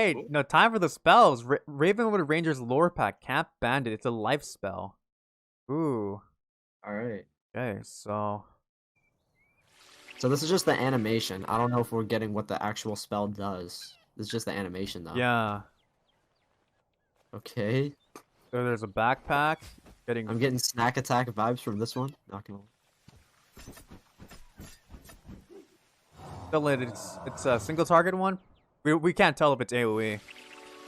Hey, Cool. no time for the spells. Ravenwood Ranger's lore pack, Camp Bandit. It's a life spell. Ooh. All right. Okay, so So this is just the animation. I don't know if we're getting what the actual spell does. This is just the animation, though. yeah. Okay. So there's a backpack. I'm getting snack attack vibes from this one. Not gonna lie. Still, it's a single target one. We can't tell if it's AOE.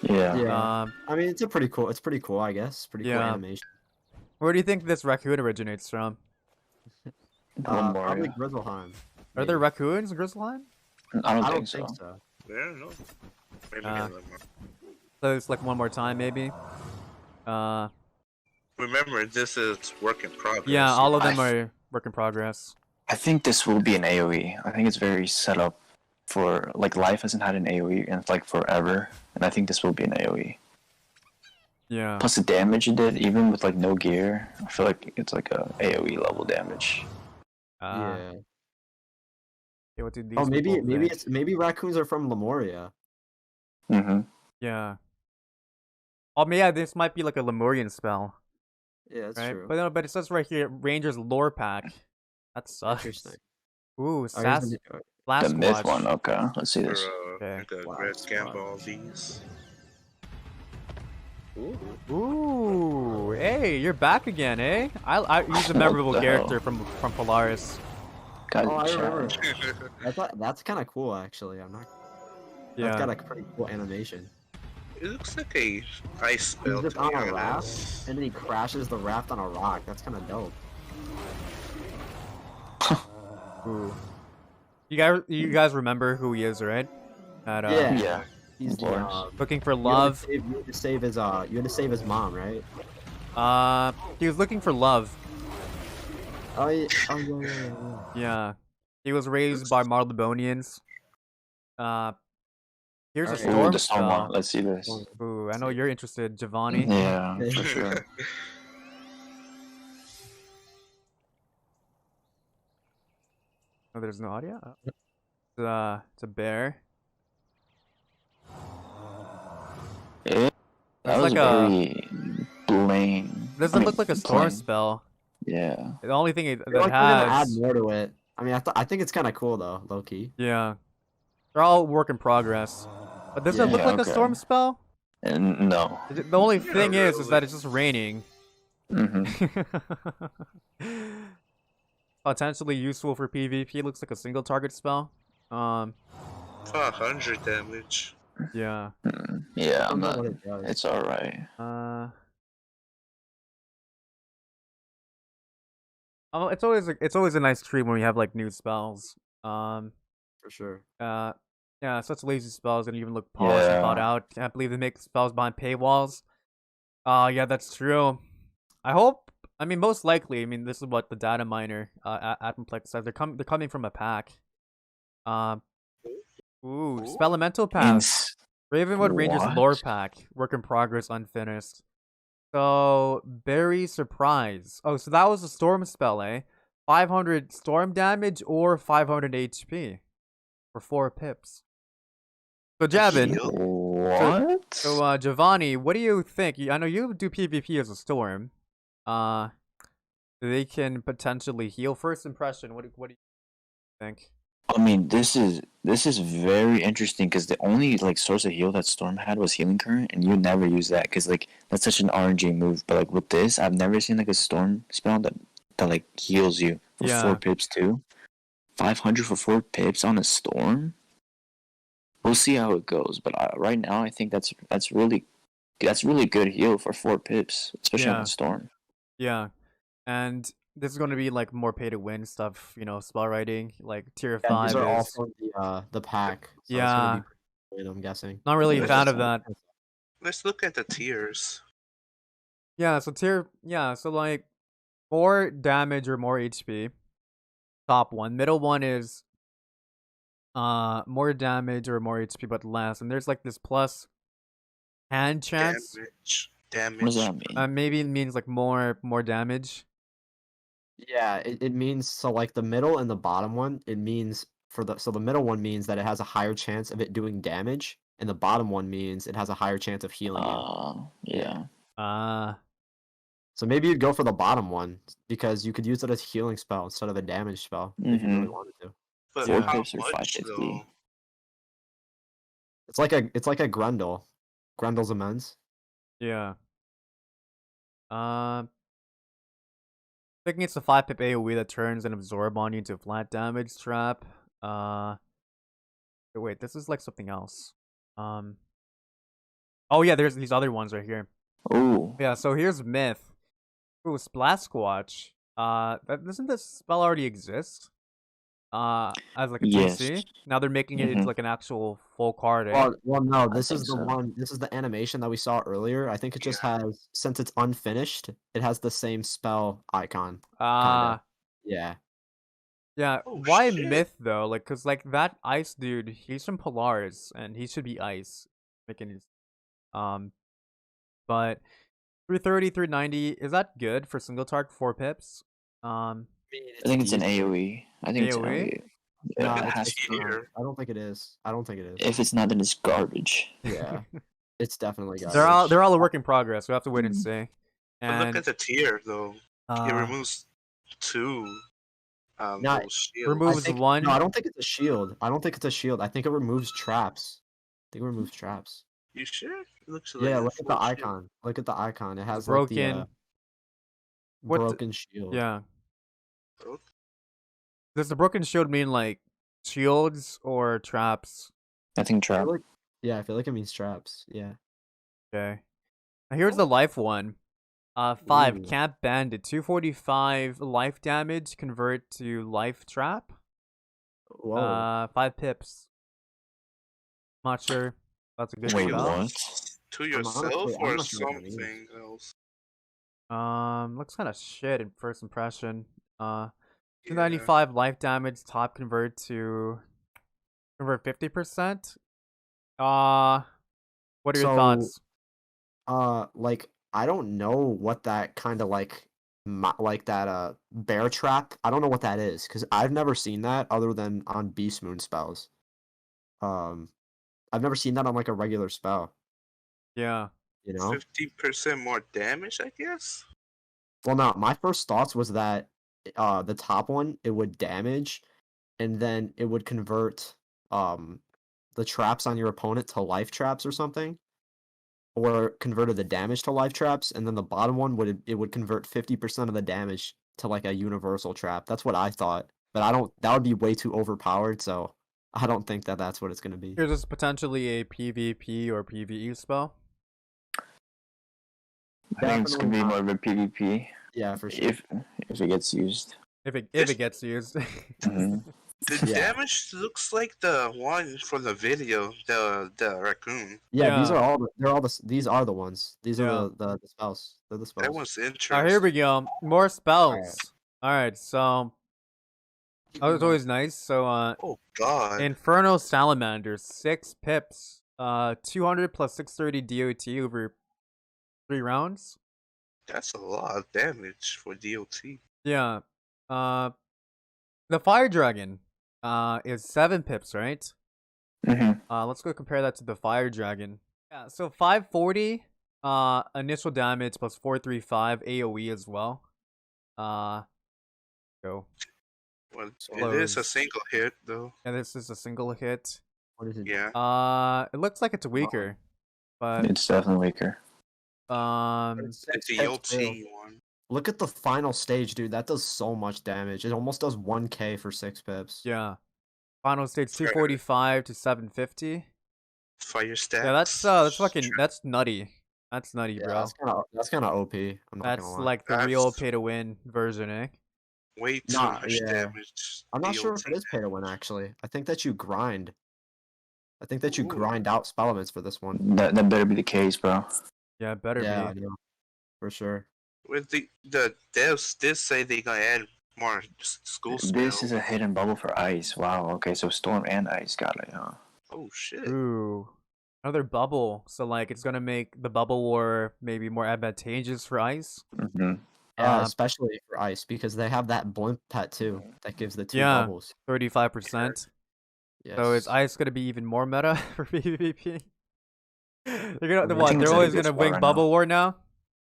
Yeah. I mean, it's pretty cool, I guess. Pretty cool Yeah. animation. Where do you think this raccoon originates from? Probably Lemuria. Grizzleheim. Are there raccoons in Grizzleheim? I don't I think don't so. think so. Yeah, no. Maybe So it's like one more time, maybe. Remember, this is work in progress. Yeah, all of them are work in progress. I think this will be an AoE. I think it's very set up for like life hasn't had an AoE in like forever, and I think this will be an AoE. Yeah. Plus the damage it did, even with like no gear, I feel like it's like a AoE level damage. Yeah. Okay, what do these Oh, people think? maybe raccoons are from Lemuria. Mm-hmm. Yeah. Oh, yeah, this might be like a Lemurian spell, Yeah, that's right? true. But no, but it says right here, Ranger's lore pack. That sucks. Interesting. Ooh, Oh, here's Blast The myth Squatch. one. Okay, let's see For, this. Okay. the Wow, red squad. Gamball V's. Ooh, hey, you're back again, eh? He's a What memorable the character hell? from Polaris. Guys, Oh, I chat. remember. I thought that's kind of cool, actually. That's Yeah. got a pretty cool animation. It looks like a ice spell. He's just to be on a raft, honest. and then he crashes the raft on a rock. That's kind of dope. Ooh. You guys remember who he is, right? That, Yeah. Yeah. He's Of the course. looking for you had love. to save his you had to save his mom, right? He was looking for love. Oh yeah. Oh yeah. Yeah. He was raised by Marlebonians. Here's a Alright. Ooh, storm the storm spell. one. Let's see this. Ooh, I know you're interested, Giovanni. Yeah, for sure. Oh, there's no audio? It's a bear. That It's was like a- very plain. Doesn't look like a storm spell. Yeah. The only thing I feel like they're that gonna add has... more to it. I mean, I think it's kind of cool though, low key. Yeah. They're all work in progress. But does it Yeah. look like Okay. a storm spell? And no. The only thing is that it's just raining. Mm-hmm. Potentially useful for PvP. Looks like a single target spell. 500 damage. Yeah. Yeah, I don't I'm know not. what it does. It's alright. Oh, it's always a nice treat when we have like new spells. For sure. Yeah, such lazy spells and even look polished and thought Yeah. out. Can't believe they make spells behind paywalls. Yeah, that's true. I hope. I mean, most likely. I mean, this is what the data miner Atomplex says. They're coming from a pack. Ooh, Spelemental Pass. Ravenwood Rangers What? lore pack. Work in progress, unfinished. So, Berry Surprise. Oh, so that was a storm spell, eh? 500 storm damage or 500 HP for 4 pips. So, Javin. What? So, Giovanni, what do you think? I know you do PvP as a storm. They can potentially heal. First impression, what do you think? I mean, this is very interesting because the only like source of heal that Storm had was Healing Current, and you never use that because like that's such an RNG move. But like with this, I've never seen like a Storm spell that like heals you for Yeah. 4 pips too. 500 for 4 pips on a Storm. We'll see how it goes, but right now I think that's really good heal for 4 pips, especially on Yeah. a Storm. Yeah, and this is going to be like more pay to win stuff, you know, spell writing, like tier Yeah, 5 these are all is from the pack. So Yeah. It's gonna be pretty good, I'm guessing. not really a Yeah, fan of that's- that. Let's look at the tiers. Yeah, so like more damage or more HP. Top one. Middle one is more damage or more HP but less. And there's like this plus hand chance. Damage. What does that mean? Maybe it means like more damage. Yeah, it means so like the middle and the bottom one, it means so the middle one means that it has a higher chance of it doing damage, and the bottom one means it has a higher chance of healing you. Yeah. So maybe you'd go for the bottom one because you could use it as a healing spell instead of a damage spell if you really wanted to. But Yeah. 4 how pips or much 550. though? It's like a Grendel. Grendel's immense. Yeah. Thinking it's a 5-pip AoE that turns and absorb on you into a flat damage trap. Wait, this is like something else. Oh yeah, there's these other ones right here. Oh. Yeah, so here's Myth. Ooh, Splash Squatch. Doesn't this spell already exist? As like a Yes. TC? Now they're making it into like an actual full card, eh? Well, no, I this is think the so. one. This is the animation that we saw earlier. I think it just has, since it's unfinished, it has the same spell icon. Ah, Yeah. yeah. Oh, Why shit. Myth though? Like, cause like that ice dude, he's from Polaris, and he should be ice. Making his, but 330, 390, is that good for single target 4 pips? I think it's an decent. AoE. I think it's an AoE? AoE. Look Yeah, at it the has to. tier. I don't think it is. I don't think it is. If it's not, then it's garbage. Yeah, it's definitely garbage. They're all a work in progress. We have to wait and see. But look And at the tier though. It uh, removes 2 Not- those shields. removes one. No, I don't think it's a shield. I don't think it's a shield. I think it removes traps. I think it removes traps. You sure? It looks like Yeah, a look at the full shield. icon. Look at the icon. It has broken. like the What the- broken shield. Yeah. Oh, Does the broken shield mean like shields or traps? I think I feel trap. like, yeah, I feel like it means traps. Yeah. Okay. Now here's the life one. 5 Ooh. Camp Bandit, 245 life damage, convert to life trap. Whoa. 5 pips. Not sure. That's a good Wait, spell. what? to I'm yourself honestly- I'm or not sure what that means. something else? Looks kind of shit in first impression. Yeah. 295 life damage, top convert 50%. What are your thoughts? Like I don't know what that kind of like that bear trap. I don't know what that is because I've never seen that other than on Beast Moon spells. I've never seen that on like a regular spell. Yeah. You know? 50% more damage, I guess. Well, no. My first thoughts was that the top one it would damage, and then it would convert the traps on your opponent to life traps or something. Or converted the damage to life traps, and then the bottom one would convert 50% of the damage to like a universal trap. That's what I thought, but I don't. That would be way too overpowered, so I don't think that that's what it's gonna be. Here's this potentially a PvP or PvE spell. I think it's gonna be more of a PvP Yeah, for sure. if it gets used. If it gets used. Mhm. The Yeah. damage looks like the one for the video, the raccoon. Yeah, these Yeah. are all. These are the ones. These Yeah. are the spells. They're the spells. That was interesting. Alright, here we go. More spells. Alright, so that was always nice. So Oh god. Inferno Salamander, 6 pips. 200 plus 630 DOT over 3 rounds. That's a lot of damage for DOT. Yeah. The Fire Dragon is 7 pips, right? Mhm. Let's go compare that to the Fire Dragon. Yeah, so 540 initial damage plus 435 AoE as well. Go. Well, it is a Close. single hit though. And this is a single hit. What is it? Yeah. It looks like it's weaker. But It's definitely weaker. The Six DOT pips, too. one. Look at the final stage, dude. That does so much damage. It almost does 1k for 6 pips. yeah. Final stage Fair. 245 to 750. Fire stats. Yeah, that's fucking that's nutty. That's nutty, Yeah, bro. that's kind of OP. I'm not That's gonna lie. like the real That's- pay to win version, eh? way too Nah, much yeah. damage. I'm not sure if DOT it is pay to win actually. I think that you grind. I think that you Ooh. grind out spell elements for this one. That better be the case, bro. Yeah, it better Yeah, I be. know. For sure. With the devs did say they gonna add more school spells. This is a hidden bubble for ice. Wow. Okay, so storm and ice got it, huh? Oh shit. Ooh. Another bubble. So like it's gonna make the bubble war maybe more advantageous for ice. Mm-hmm. Yeah, Um, especially for ice because they have that blimp pet too that gives the 2 Yeah. bubbles. 35%. So is Yes. ice gonna be even more meta for PvP? They're gonna I what? think They're it's a always good gonna spot wing right Bubble now. War now.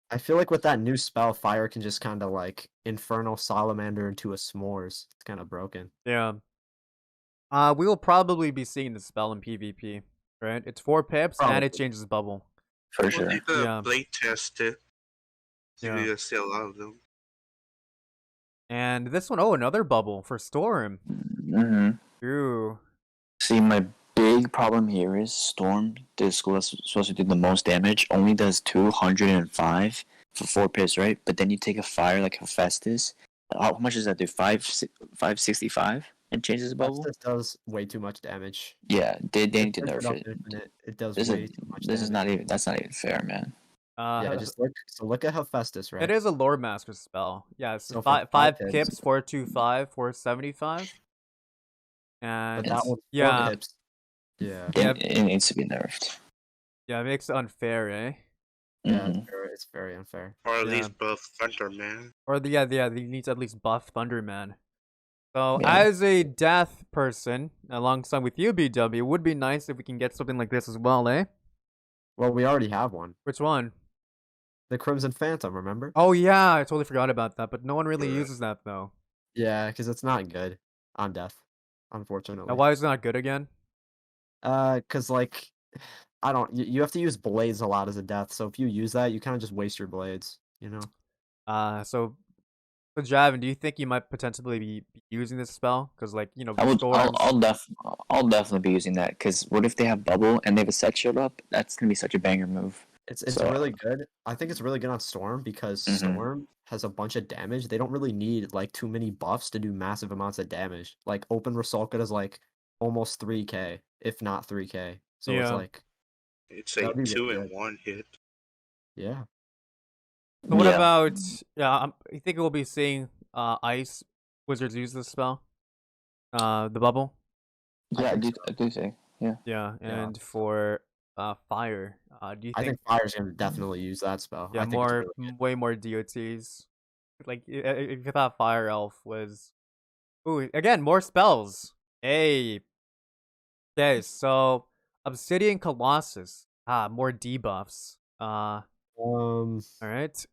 I feel like with that new spell, fire can just kind of like Infernal Salamander into a s'mores. It's kind of broken. Yeah. We will probably be seeing the spell in PvP, right? It's 4 pips and it Probably. changes bubble. For Well, sure. you could Yeah. play test it. So Yeah. you can see a lot of them. And this one, oh, another bubble for Storm. Ooh. See, my big problem here is Storm, the school that's supposed to do the most damage, only does 205 for 4 pips, right? But then you take a fire like Hephaestus. How much does that do? 565 and changes the bubble? This does way too much damage. Yeah, they If need to you pick nerf up it. Infinite, it does This is way too much this is damage. not even that's not even fair, man. Yeah, just look at Hephaestus, right? It is a Lord Master spell. Yeah, so So for 5 pips, pips, 425, 475. but And that one's 4 yeah, pips. Yeah. Yeah. It needs to be nerfed. yeah, it makes it unfair, eh? Yeah, Mhm. it's very unfair. Or at Yeah. least buff Thunder, man. Or the they need to at least buff Thunderman. So Yeah. as a death person, alongside with you, BW, it would be nice if we can get something like this as well, eh? Well, we already have one. Which one? The Crimson Phantom, remember? Oh yeah, I totally forgot about that, but no one really Yeah. uses that though. Yeah, because it's not good on death, unfortunately. Now why is it not good again? Because like, I don't. You have to use blades a lot as a death. So if you use that, you kind of just waste your blades. You know. So Javin, do you think you might potentially be using this spell? Because like, you know, I would. storms. I'll definitely be using that because what if they have bubble and they have a set shield up? That's gonna be such a banger move. It's So- really good. I think it's really good on Storm because Mhm. Storm has a bunch of damage. They don't really need like too many buffs to do massive amounts of damage. Like Open Rusalka does like almost 3k, if not 3k. So it's Yeah. like, It's a That'd be really 2-in-1 hit. yeah. So what Yeah. about I think we'll be seeing ice wizards use this spell? The bubble. Yeah, I think do think. Yeah. Yeah, Yeah. and for fire, do you I think think Fire's gonna definitely use that spell. yeah, I think it's more really good. way more DOTs. Like if you thought Fire Elf was ooh, again, more spells. Hey. Okay, so Obsidian Colossus. More debuffs. Um, Alright.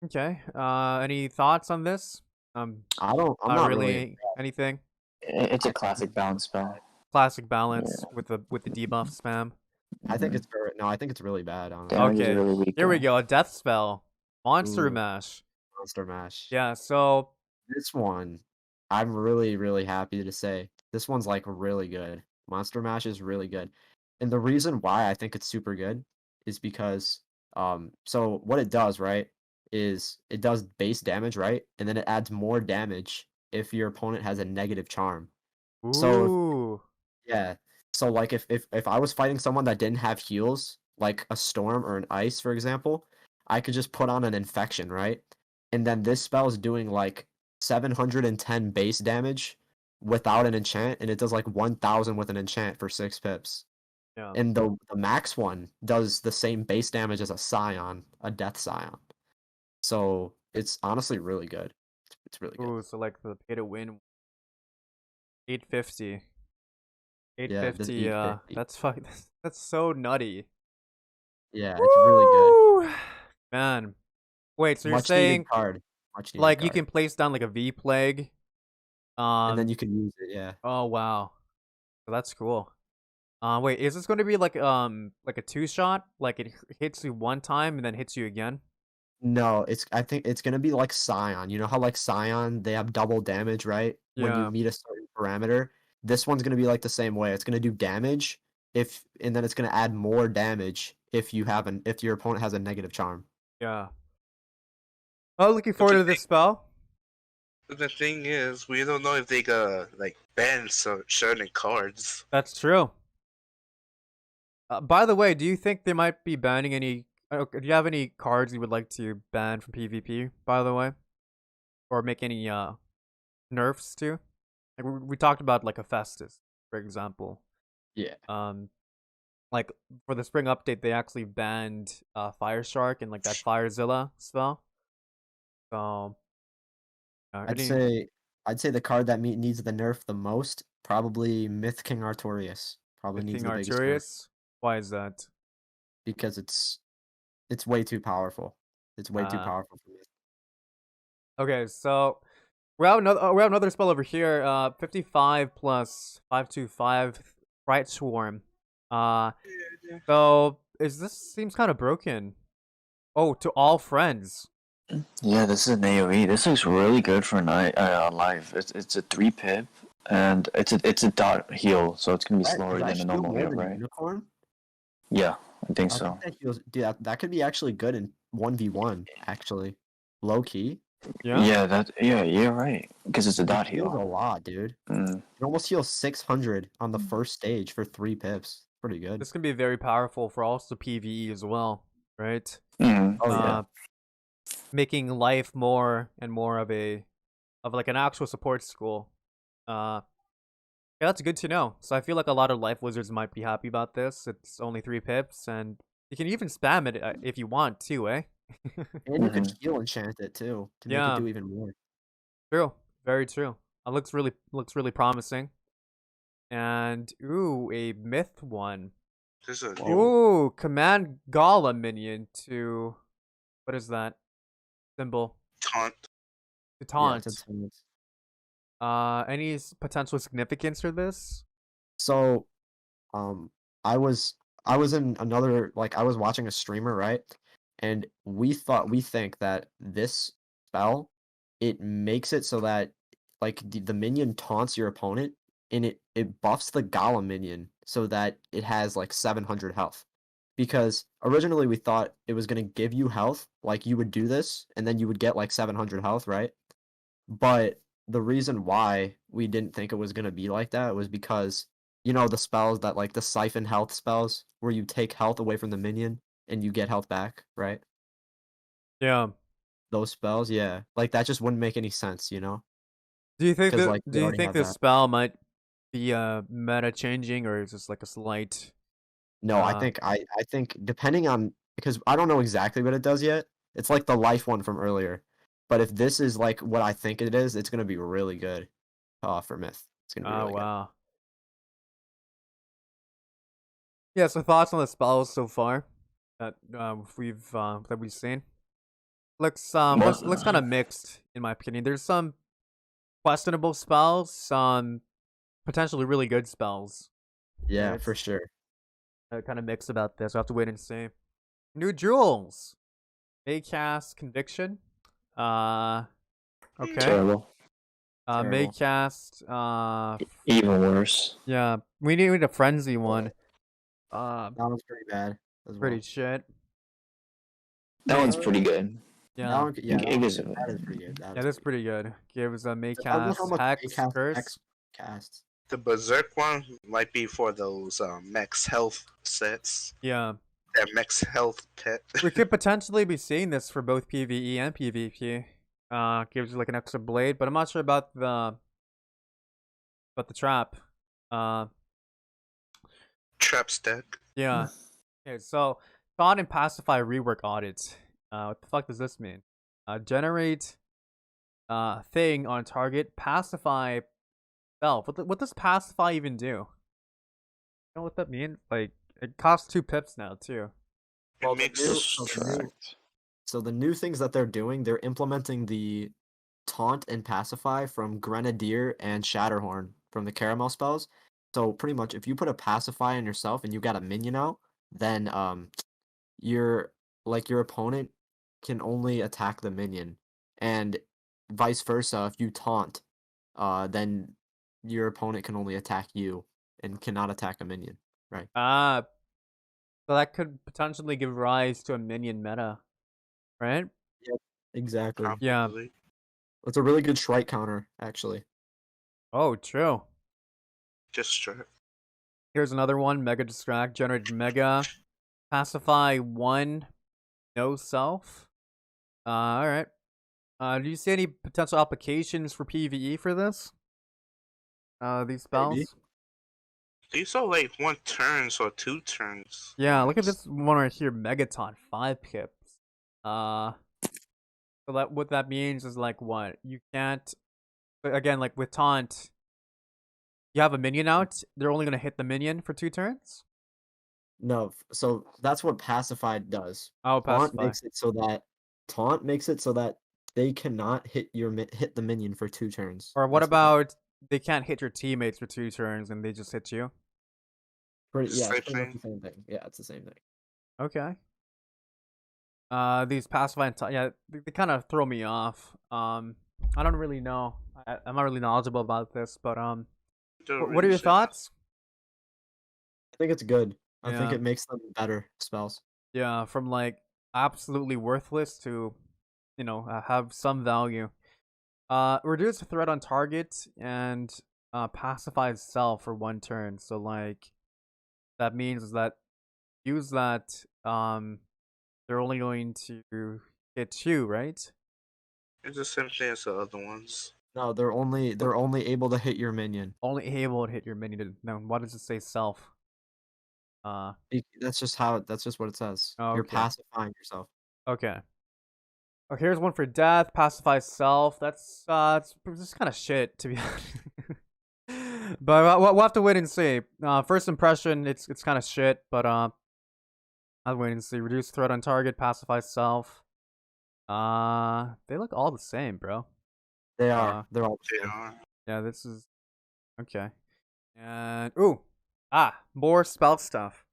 Okay. Any thoughts on this? I'm Not not really really. anything. It's a classic balance spell. Classic balance with the debuff spam. I think Mhm. it's very. No, I think it's really bad. Honestly. Damage is Okay, really weak. Here we though. go. A death spell. Monster Ooh. Mash. Monster Mash. Yeah, so This one, I'm really happy to say this one's like really good. Monster Mash is really good, and the reason why I think it's super good is because so what it does, right, is it does base damage, right, and then it adds more damage if your opponent has a negative charm. So ooh. yeah, so like if I was fighting someone that didn't have heals, like a storm or an ice, for example, I could just put on an infection, right? And then this spell is doing like 710 base damage without an enchant, and it does like 1000 with an enchant for 6 pips. Yeah. And the max one does the same base damage as a Scion, a Death Scion. So it's honestly really good. It's really good. Ooh, so like the pay to win 850. Yeah, this 850, 850. that's so nutty. Yeah, it's really good. Woo! Man. Wait, so you're Much saying needed card. Much needed like you card. can place down like a V plague? And then you can use it, yeah. Oh wow. So that's cool. Wait, is this going to be like a 2-shot? Like it hits you one time and then hits you again? No, I think it's gonna be like Scion. You know how like Scion, they have double damage, right? When you Yeah. meet a certain parameter. This one's gonna be like the same way. It's gonna do damage and then it's gonna add more damage if if your opponent has a negative charm. Yeah. Oh, looking forward to this spell. But the thing is, we don't know if they gonna like ban certain cards. That's true. By the way, do you think they might be banning any? Do you have any cards you would like to ban from PvP? By the way, or make any nerfs to? Like we talked about like a Festus, for example. Yeah. Like for the spring update, they actually banned Fire Shark and like that Firezilla spell. So I'd say I'd say the card that needs the nerf the most, probably Myth King Artorias. Probably needs King the biggest nerf Arturius? Why is that? because it's way too powerful. It's way too Ah. powerful for Myth. Okay, so we have another spell over here. 55 plus 525 Fright Swarm. So this seems kind of broken. Oh, to all friends. Yeah, this is an AoE. This looks really good for live. It's a 3 pip, and it's a dot heal, so it's gonna be slower than a normal heal, right? Unicorn? Yeah, I think I so. think that heals, dude, that could be actually good in 1v1, actually. Low key. Yeah. Yeah, you're right. Because it's a dot It heals a heal. lot, dude. Mm. It almost heals 600 on the first stage for 3 pips. Pretty good. This can be very powerful for also PvE as well, right? Mm. Oh yeah. Making life more and more of like an actual support school. Yeah, that's good to know. So I feel like a lot of life wizards might be happy about this. It's only 3 pips, and you can even spam it if you want to, eh? And you could heal enchant it too to make Yeah. it do even more. True, very true. It looks really promising. And ooh, a myth one. This is a new Ooh, command Gala minion to what is that symbol? taunt. To Yeah, taunt. it's a taunt. Any potential significance for this? So, I was in another, like, I was watching a streamer, right? And we think that this spell, it makes it so that like the minion taunts your opponent, and it buffs the Golem minion so that it has like 700 health. Because originally we thought it was gonna give you health, like you would do this, and then you would get like 700 health, right? But the reason why we didn't think it was gonna be like that was because you know the spells that like the siphon health spells where you take health away from the minion and you get health back, right? Yeah. Those spells, yeah. Like that just wouldn't make any sense, you know? Do you think 'Cause, that like, we do you already think have this that. spell might be meta changing, or is this like a slight No, I think depending on, because I don't know exactly what it does yet. It's like the life one from earlier. But if this is like what I think it is, it's gonna be really good. For Myth. It's gonna be Oh really good. wow. Yeah, so thoughts on the spells so far that we've seen? Looks kind of mixed in my opinion. There's some questionable spells, some potentially really good spells. Yeah, Right. for sure. Kind of mixed about this. We'll have to wait and see. New jewels. Maycast Conviction. Okay. Terrible. Terrible. Maycast. Even worse. Yeah, we need a frenzy one. That was pretty bad as Pretty well. shit. That one's pretty good. Yeah. That one, yeah, It is- that is pretty good. Yeah, that's pretty good. Gives a Depends on how Maycast much Hex Maycast Curse. Hex casts. The Berserk one might be for those max health sets. Yeah. That max health pet. We could potentially be seeing this for both PvE and PvP. Gives you like an extra blade, but I'm not sure about the trap. Trap stack. Yeah. Okay, so thought and pacify rework audits. What the fuck does this mean? Generate thing on target, pacify self. What does pacify even do? You know what that means? Like it costs 2 pips now too. It makes So the new things that they're doing, they're implementing the taunt and pacify from Grenadier and Shatterhorn from the caramel spells. So pretty much if you put a pacify on yourself and you got a minion out, then your opponent can only attack the minion. And vice versa, if you taunt, then your opponent can only attack you and cannot attack a minion, right? So that could potentially give rise to a minion meta, right? Yep, exactly. Yeah. Probably. It's a really good strike counter, actually. Oh, true. Just strap. Here's another one. Mega Distract. Generate Mega. Pacify 1. No self. Alright. Do you see any potential applications for PvE for this? These spells? Maybe. These are like 1 turns or 2 turns. Yeah, look at this one right here. Megaton. 5 pips. So that what that means is like what? You can't... But again, like with taunt, you have a minion out. They're only gonna hit the minion for 2 turns. No, so that's what pacified does. Oh, Taunt pacify. makes it so that they cannot hit the minion for 2 turns. Or what That's what about they can't hit your teammates for 2 turns and they just hit you? it's Same pretty much the thing. same thing. Yeah, it's the same thing. Okay. These pacify and yeah, they kind of throw me off. I don't really know. I'm not really knowledgeable about this, but what are your thoughts? I think it's good. I think Yeah. it makes them better spells. Yeah, from like absolutely worthless to, have some value. Reduce the threat on target and pacify itself for 1 turn. So like that means that use that they're only going to hit you, right? It's the same thing as the other ones. No, they're only able to hit your minion. Only able to hit your minion. Now, why does it say self? That's just what it says. Oh, You're okay. pacifying yourself. Okay. Oh, here's one for death. Pacify self. That's just kind of shit, to be honest. But we'll have to wait and see. First impression, it's kind of shit. But I'll wait and see. Reduce threat on target. Pacify self. They look all the same, bro. They are. They're all the They same. are. Yeah, this is okay. And more spell stuff.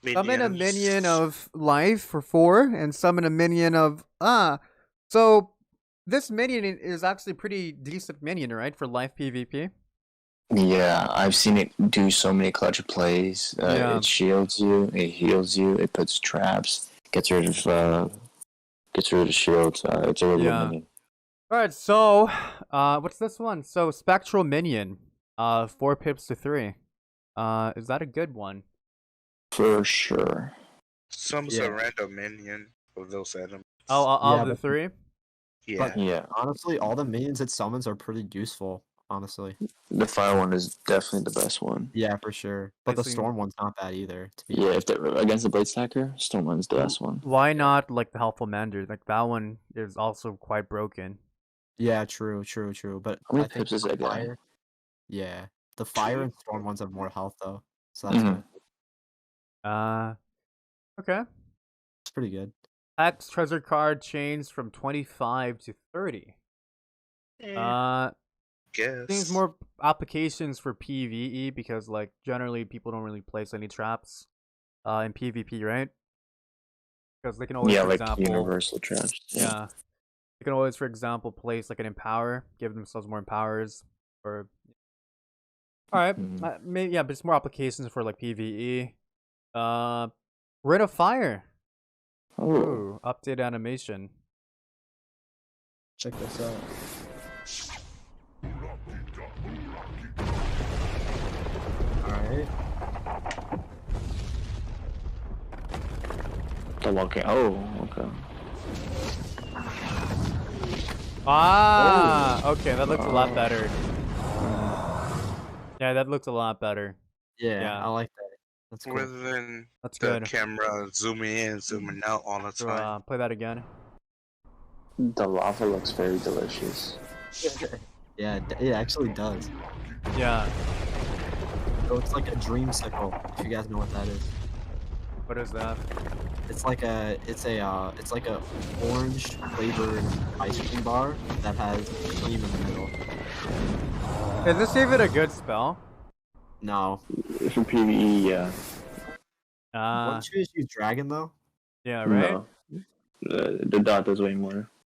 Summon a Minions. minion of life for 4, and summon a minion of So this minion is actually pretty decent minion, right, for life PvP. Yeah, I've seen it do so many clutch plays. Yeah. It shields you, it heals you, it puts traps, gets rid of shields. It's a really good Yeah. minion. All right, so what's this one? So spectral minion, 4 pips to 3. Is that a good one? For sure. Some's Yeah. a random minion of those items. Oh, all Yeah, of the but- 3. Yeah. but- Yeah, Honestly, all the minions it summons are pretty useful. Honestly. the fire one is definitely the best one. Yeah, for sure. But the Basically- storm one's not bad either. To be Yeah, if against the blade stacker, Storm one's the best one. Why not like the helpful Mander? Like that one is also quite broken. Yeah, true. But How many I think pips is the that guy? fire. Yeah, the fire and storm ones have more health though, so that's Mhm. good. Okay. It's pretty good. X treasure card changed from 25 to 30. Guess. Seems more applications for PvE because like generally people don't really place any traps in PvP, right? Because they can always, Yeah, for like example, universal traps. yeah, they can always, for example, place like an empower, give themselves more empowers, or all right, Mhm. maybe yeah, but it's more applications for like PvE. Ring of Fire. Oh, Ooh, update animation. Check this out. Alright. the walking. Oh, okay. Okay, that looks a lot better. Yeah, that looks a lot better. Yeah, Yeah. I like that. That's cool. Rather than That's the good. camera zooming in, zooming out all the So, time. play that again. The lava looks very delicious. Yeah, it actually does. Yeah. It looks like a dreamsicle, if you guys know what that is. What is that? It's like a orange flavored ice cream bar that has cream in the middle. Is this even a good spell? No. For PvE, yeah. Wouldn't you just use dragon though? Yeah, right? No. The dot does way more.